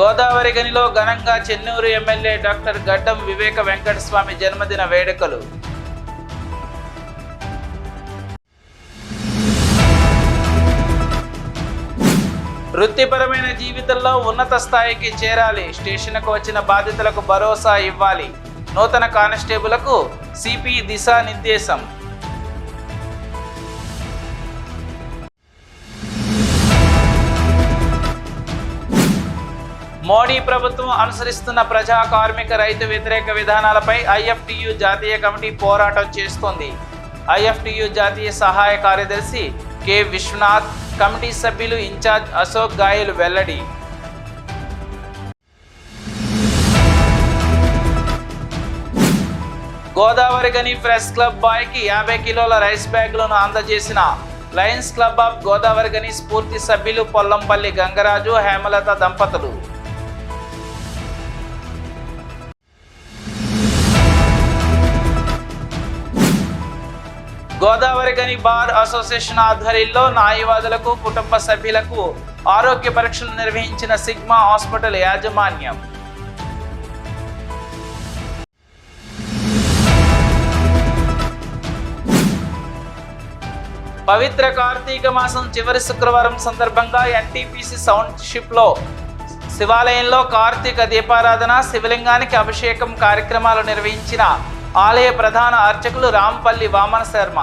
గోదావరి గనిలో ఘనంగా Chennur MLA doctor గడ్డం వివేక వెంకటస్వామి జన్మదిన వేడుకలు. వృత్తిపరమైన జీవితంలో ఉన్నత స్థాయికి చేరాలి, స్టేషన్కు వచ్చిన బాధితులకు భరోసా ఇవ్వాలి. నూతన కానిస్టేబుల్కు సిపి దిశానిర్దేశం. మోడీ ప్రభుత్వం అనుసరిస్తున్న ప్రజా కార్మిక రైతు వ్యతిరేక విధానాలపై ఐఎఫ్టియు జాతీయ కమిటీ పోరాటం చేస్తోంది. ఐఎఫ్టియు జాతీయ సహాయ కార్యదర్శి కె విశ్వనాథ్, కమిటీ సభ్యులు ఇన్ఛార్జ్ అశోక్ గాయల్ వెల్లడి. గోదావరి గని ప్రెస్ క్లబ్ బాయ్కి 50 కిలోల రైస్ బ్యాగులను అందజేసిన లయన్స్ క్లబ్ ఆఫ్ గోదావరి గని స్ఫూర్తి సభ్యులు పొల్లంపల్లి గంగరాజు, హేమలత దంపతులు. గోదావరి గని బార్ అసోసియేషన్ ఆధ్వర్యంలో న్యాయవాదులకు, కుటుంబ సభ్యులకు ఆరోగ్య పరీక్షలు నిర్వహించిన సిగ్మా హాస్పిటల్ యాజమాన్యం. పవిత్ర కార్తీక మాసం చివరి శుక్రవారం సందర్భంగా ఎన్టీపీసీ టౌన్షిప్లో శివాలయంలో కార్తీక దీపారాధన, శివలింగానికి అభిషేకం కార్యక్రమాలు నిర్వహించిన ఆలయ ప్రధాన అర్చకులు రాంపల్లి వామన శర్మ.